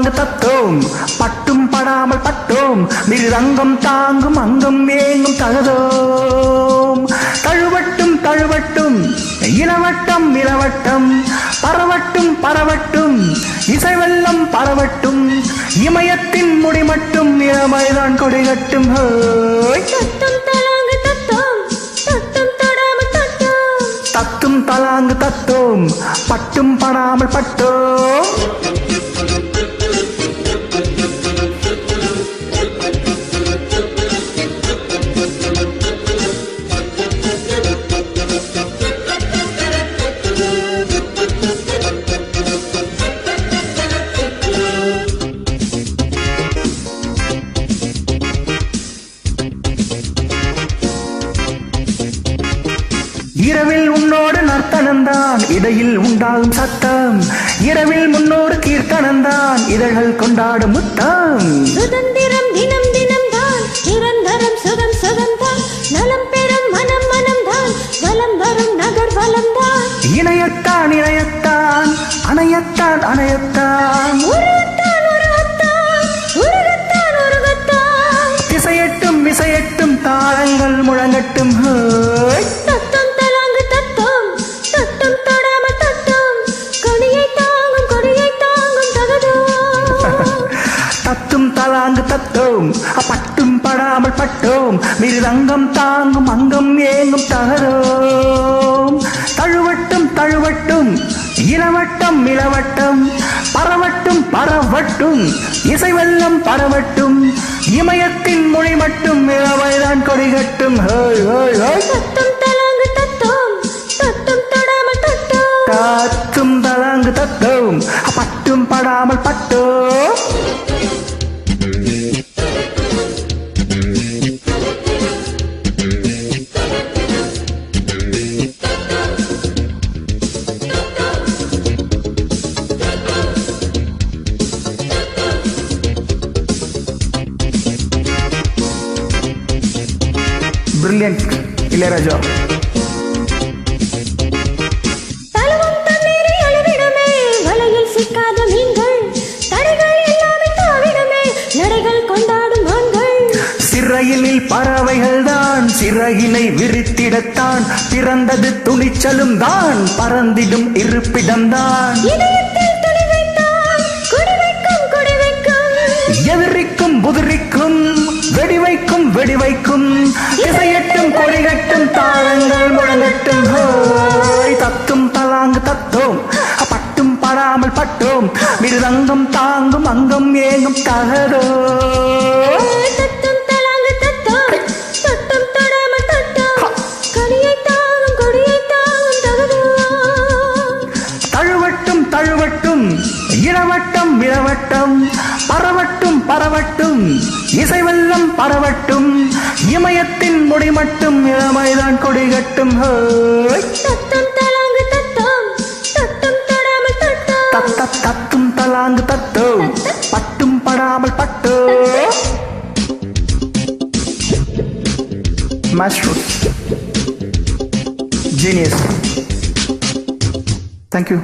தத்தோம் பட்டும் படாமல் பட்டோம் மிருதங்கம் தாங்கும் அங்கம் ஏங்கும் தகதோம் தழுவட்டும் தழுவட்டும் இளவட்டம் இளவட்டம் பரவட்டும் பரவட்டும் இசைவெல்லம் பரவட்டும் இமயத்தின் முடி மட்டும் இளமைதான் கொடிகட்டும் தத்தும் தலாங்கு தத்தோம் பட்டும் படாமல் பட்டோம் இரவில் உன்னோடு நர்த்தனந்தான் இடையில் உண்டாகும் சத்தம் இரவில் முன்னோடு கீர்த்தனந்தான் இதழ்கள் கொண்டாடும் முத்தம் சுதந்திரம் தினம் தினம் தான் நிரந்தரம் சுகம் சுகம் தான் நலம் பெறும் மனம் மனம் தான் வலம் வரும் நகர் வலம் தான் இணையத்தான் இணையத்தான் அணையத்தான் அணையத்தான் உருகத்தான் உருகத்தான் உருகத்தான் உருகத்தான் இசையட்டும் இசையட்டும் தாளங்கள் முழங்கட்டும் தலாங்கு தத்தோம் பட்டும் படாமல் பட்டோம் மிருதங்கம் தாங்கும் அங்கம் ஏங்கும் தகதோம் தழுவட்டும் தழுவட்டும் இளவட்டம் இளவட்டம் பரவட்டும் பரவட்டும் இசைவெல்லம் பரவட்டும் இமயத்தின் மொழி மட்டும் இளமைதான் கொடிகட்டும் தத்தும் தலாங்கு தத்தோம் தத்தும் தொடாமல் தத்தோம் தத்தும் தலாங்கு தத்தோம் பட்டும் படாமல் பட்டோம் Brilliant, Ilayaraja. தலவும் தண்ணீரை அளவிடுமே வலையில் சிக்காத மீன்கள் தடைகள் எல்லாமே தாவிடுமே நடைகள் கொண்டாடும் ஆண்கள் சிறையினில் பறவைகள் தான் சிறகினை விரித்திடத்தான் பிறந்தது துணிச்சலும் தான் பறந்திடும் இருப்பிடம்தான் இதயத்தில் துணி வைத்தான் கொடி வைக்கும் கொடி வைக்கும் எதிரிக்கும் புதிரிக்கும் வெடி வைக்கும் வெடி வைக்கும் இசையட்டும் கொடிகட்டும் தாளங்கள் முழங்கட்டும் தத்தும் தலாங்கு தத்தோம் பட்டும் படாமல் பட்டோம் மிருதங்கம் தாங்கும் அங்கம் ஏங்கும் தகதோ தத்தும் தலாங்கு தத்தோம் தத்தும் தொடாமல் தத்தோம் கனியை தாங்கும் கொடியை தாங்கும் தகதோ தழுவட்டும் தழுவட்டும் இளவட்டம் இளவட்டம் பரவட்டும் பரவட்டும் இசைவெல்லம் பரவட்டும் இமயத்தின் முடி மட்டும் இளமைதான் கொடிகட்டும் தத்தும் தலாங்கு தத்தோம் தத்தும் தொடாமல் தத்தோம் தத்தும் தலாங்கு தத்தோம் பட்டும் படாமல் பட்டோ மாஸ்டர் ஜீனியஸ். Thank you.